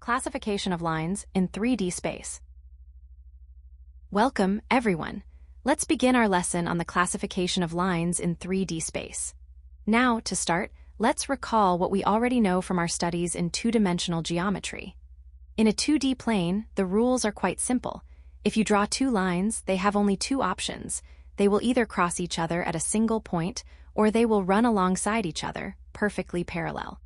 Classification of lines in 3D space. Welcome, everyone. Let's begin our lesson on the classification of lines in 3D space. Now, to start, let's recall what we already know from our studies in two-dimensional geometry. In a 2D plane, the rules are quite simple. If you draw two lines, they have only two options. They will either cross each other at a single point, or they will run alongside each other, perfectly parallel.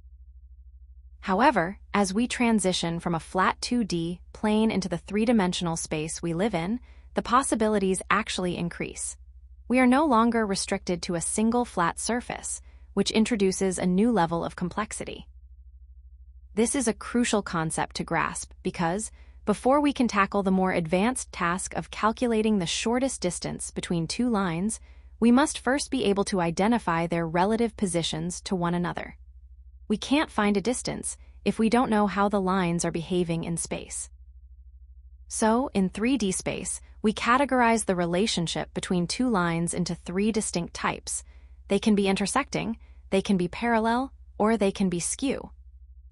However, as we transition from a flat 2D plane into the three-dimensional space we live in, the possibilities actually increase. We are no longer restricted to a single flat surface, which introduces a new level of complexity. This is a crucial concept to grasp because, before we can tackle the more advanced task of calculating the shortest distance between two lines, we must first be able to identify their relative positions to one another. We can't find a distance if we don't know how the lines are behaving in space. So, in 3D space, we categorize the relationship between two lines into three distinct types. They can be intersecting, they can be parallel, or they can be skew.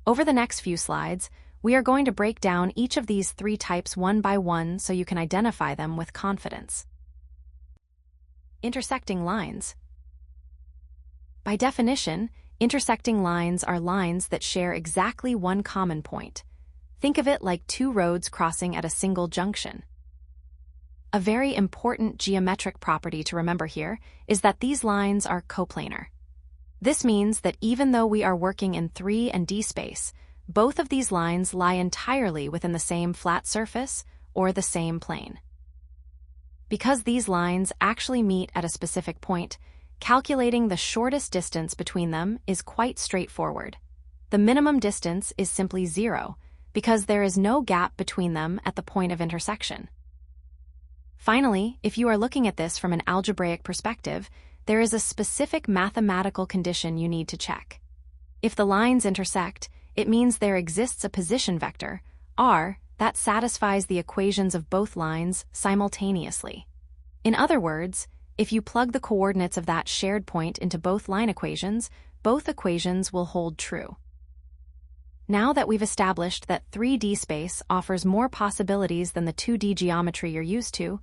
Over the next few slides, we are going to break down each of these three types one by one so you can identify them with confidence. Intersecting lines. By definition, intersecting lines are lines that share exactly one common point. Think of it like two roads crossing at a single junction. A very important geometric property to remember here is that these lines are coplanar. This means that even though we are working in 3 and D space, both of these lines lie entirely within the same flat surface or the same plane. Because these lines actually meet at a specific point, calculating the shortest distance between them is quite straightforward. The minimum distance is simply 0, because there is no gap between them at the point of intersection. Finally, if you are looking at this from an algebraic perspective, there is a specific mathematical condition you need to check. If the lines intersect, it means there exists a position vector, r, that satisfies the equations of both lines simultaneously. In other words, if you plug the coordinates of that shared point into both line equations, both equations will hold true. Now that we've established that 3D space offers more possibilities than the 2D geometry you're used to,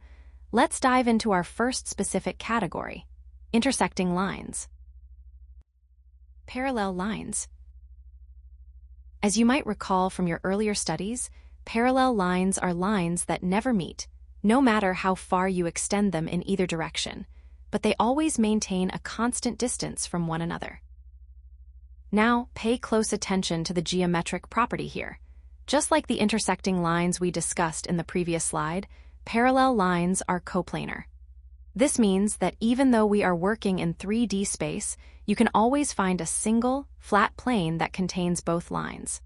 let's dive into our first specific category: intersecting lines. Parallel lines. As you might recall from your earlier studies, parallel lines are lines that never meet, no matter how far you extend them in either direction, but they always maintain a constant distance from one another. Now, pay close attention to the geometric property here. Just like the intersecting lines we discussed in the previous slide, parallel lines are coplanar. This means that even though we are working in 3D space, you can always find a single, flat plane that contains both lines.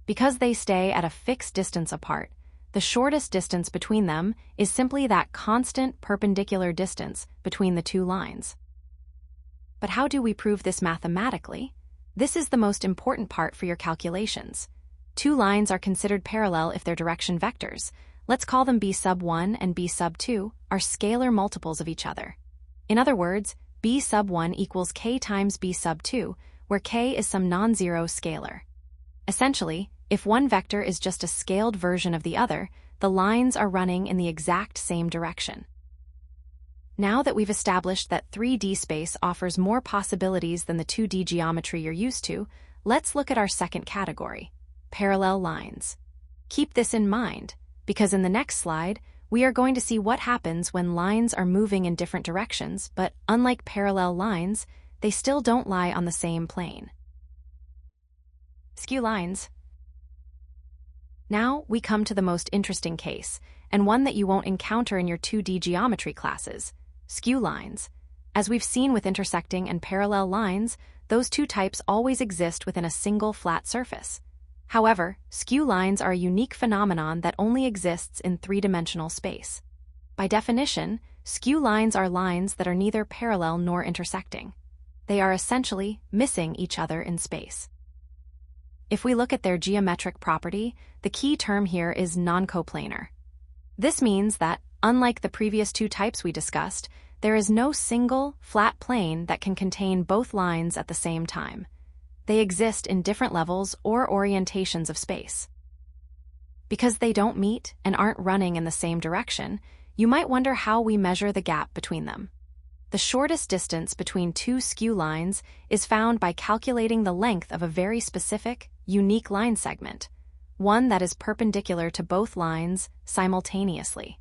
Because they stay at a fixed distance apart, the shortest distance between them is simply that constant perpendicular distance between the two lines. But how do we prove this mathematically? This is the most important part for your calculations. Two lines are considered parallel if their direction vectors. Let's call them b sub 1 and b sub 2 are scalar multiples of each other. In other words, b sub 1 equals k times b sub 2, where k is some non-zero scalar. Essentially, if one vector is just a scaled version of the other, the lines are running in the exact same direction. Now that we've established that 3D space offers more possibilities than the 2D geometry you're used to, let's look at our second category: parallel lines. Keep this in mind, because in the next slide, we are going to see what happens when lines are moving in different directions, but unlike parallel lines, they still don't lie on the same plane. Skew lines. Now we come to the most interesting case, and one that you won't encounter in your 2D geometry classes: skew lines. As we've seen with intersecting and parallel lines, those two types always exist within a single flat surface. However, skew lines are a unique phenomenon that only exists in three-dimensional space. By definition, skew lines are lines that are neither parallel nor intersecting. They are essentially missing each other in space. If we look at their geometric property, the key term here is non-coplanar. This means that, unlike the previous two types we discussed, there is no single, flat plane that can contain both lines at the same time. They exist in different levels or orientations of space. Because they don't meet and aren't running in the same direction, you might wonder how we measure the gap between them. The shortest distance between two skew lines is found by calculating the length of a very specific, unique line segment, one that is perpendicular to both lines simultaneously.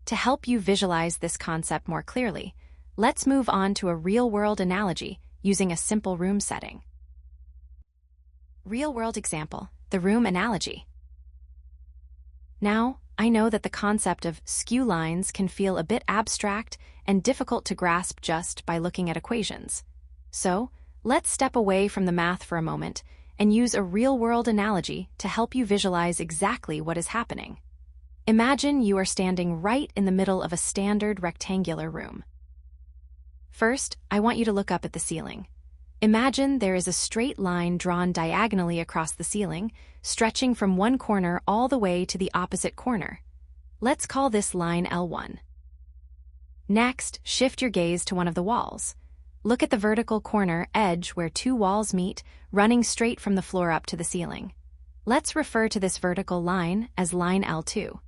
To help you visualize this concept more clearly, let's move on to a real-world analogy using a simple room setting. Real-world example, the room analogy. Now, I know that the concept of skew lines can feel a bit abstract and difficult to grasp just by looking at equations. So, let's step away from the math for a moment and use a real-world analogy to help you visualize exactly what is happening. Imagine you are standing right in the middle of a standard rectangular room. First, I want you to look up at the ceiling. Imagine there is a straight line drawn diagonally across the ceiling, stretching from one corner all the way to the opposite corner. Let's call this line L1. Next, shift your gaze to one of the walls. Look at the vertical corner edge where two walls meet, running straight from the floor up to the ceiling. Let's refer to this vertical line as line L2.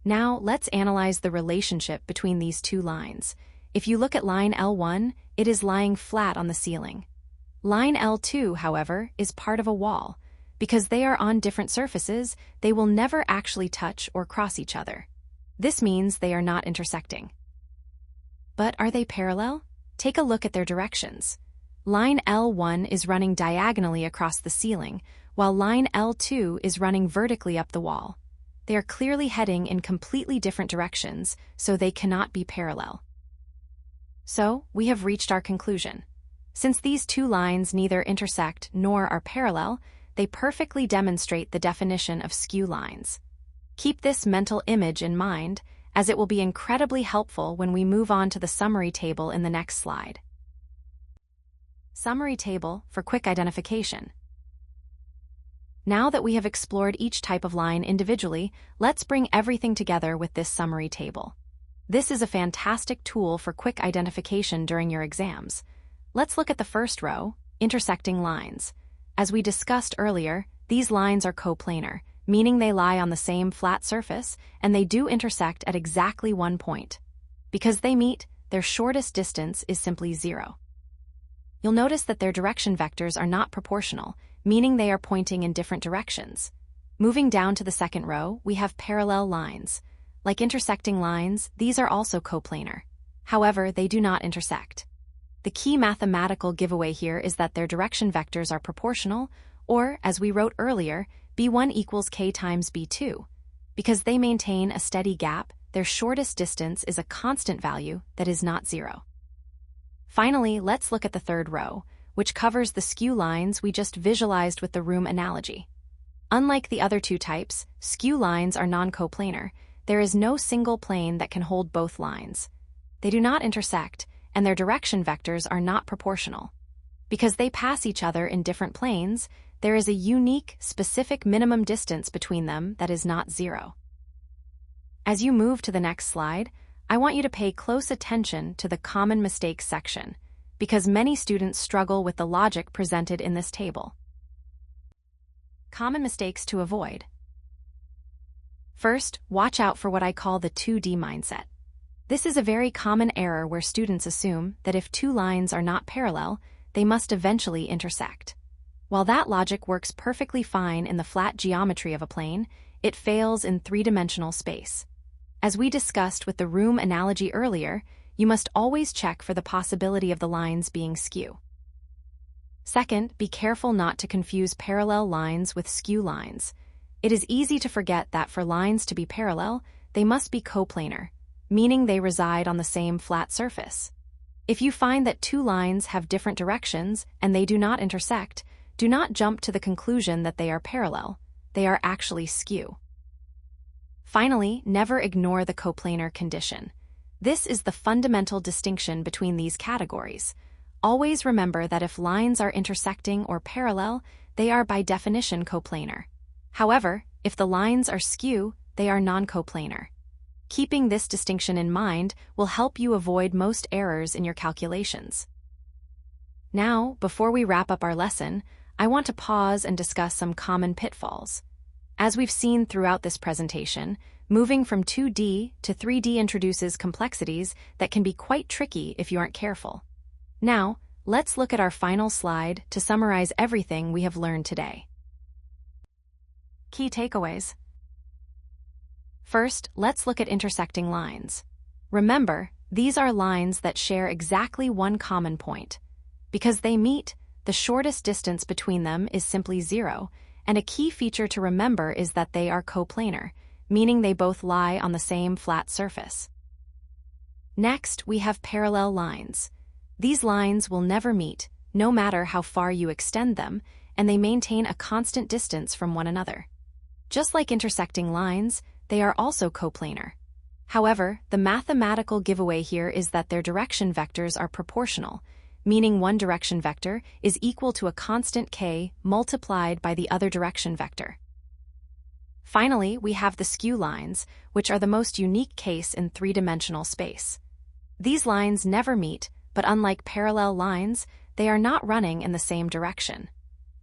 Now, let's analyze the relationship between these two lines. If you look at line L1, it is lying flat on the ceiling. Line L2, however, is part of a wall. Because they are on different surfaces, they will never actually touch or cross each other. This means they are not intersecting. But are they parallel? Take a look at their directions. Line L1 is running diagonally across the ceiling, while line L2 is running vertically up the wall. They are clearly heading in completely different directions, so they cannot be parallel. So, we have reached our conclusion. Since these two lines neither intersect nor are parallel, they perfectly demonstrate the definition of skew lines. Keep this mental image in mind, as it will be incredibly helpful when we move on to the summary table in the next slide. Summary table for quick identification. Now that we have explored each type of line individually, let's bring everything together with this summary table. This is a fantastic tool for quick identification during your exams. Let's look at the first row, intersecting lines. As we discussed earlier, these lines are coplanar, meaning they lie on the same flat surface, and they do intersect at exactly one point. Because they meet, their shortest distance is simply 0. You'll notice that their direction vectors are not proportional, meaning they are pointing in different directions. Moving down to the second row, we have parallel lines. Like intersecting lines, these are also coplanar. However, they do not intersect. The key mathematical giveaway here is that their direction vectors are proportional, or, as we wrote earlier, b1 equals k times b2. Because they maintain a steady gap, their shortest distance is a constant value that is not 0. Finally, let's look at the third row, which covers the skew lines we just visualized with the room analogy. Unlike the other two types, skew lines are non-coplanar. There is no single plane that can hold both lines. They do not intersect, and their direction vectors are not proportional. Because they pass each other in different planes, there is a unique, specific minimum distance between them that is not 0. As you move to the next slide, I want you to pay close attention to the common mistakes section, because many students struggle with the logic presented in this table. Common mistakes to avoid. First, watch out for what I call the 2D mindset. This is a very common error where students assume that if two lines are not parallel, they must eventually intersect. While that logic works perfectly fine in the flat geometry of a plane, it fails in three-dimensional space. As we discussed with the room analogy earlier, you must always check for the possibility of the lines being skew. Second, be careful not to confuse parallel lines with skew lines. It is easy to forget that for lines to be parallel, they must be coplanar, meaning they reside on the same flat surface. If you find that two lines have different directions and they do not intersect, do not jump to the conclusion that they are parallel. They are actually skew. Finally, never ignore the coplanar condition. This is the fundamental distinction between these categories. Always remember that if lines are intersecting or parallel, they are by definition coplanar. However, if the lines are skew, they are non-coplanar. Keeping this distinction in mind will help you avoid most errors in your calculations. Now, before we wrap up our lesson, I want to pause and discuss some common pitfalls. As we've seen throughout this presentation, moving from 2D to 3D introduces complexities that can be quite tricky if you aren't careful. Now, let's look at our final slide to summarize everything we have learned today. Key takeaways. First, let's look at intersecting lines. Remember, these are lines that share exactly one common point. Because they meet, the shortest distance between them is simply 0, and a key feature to remember is that they are coplanar, meaning they both lie on the same flat surface. Next, we have parallel lines. These lines will never meet, no matter how far you extend them, and they maintain a constant distance from one another. Just like intersecting lines, they are also coplanar. However, the mathematical giveaway here is that their direction vectors are proportional, meaning one direction vector is equal to a constant k multiplied by the other direction vector. Finally, we have the skew lines, which are the most unique case in three-dimensional space. These lines never meet, but unlike parallel lines, they are not running in the same direction.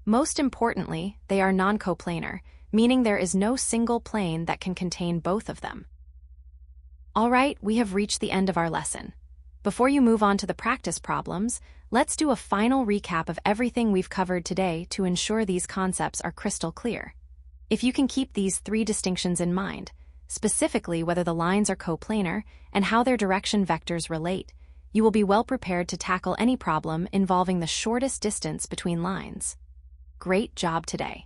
Most importantly, they are non-coplanar, meaning there is no single plane that can contain both of them. All right, we have reached the end of our lesson. Before you move on to the practice problems, let's do a final recap of everything we've covered today to ensure these concepts are crystal clear. If you can keep these 3 distinctions in mind, specifically whether the lines are coplanar and how their direction vectors relate, you will be well prepared to tackle any problem involving the shortest distance between lines. Great job today!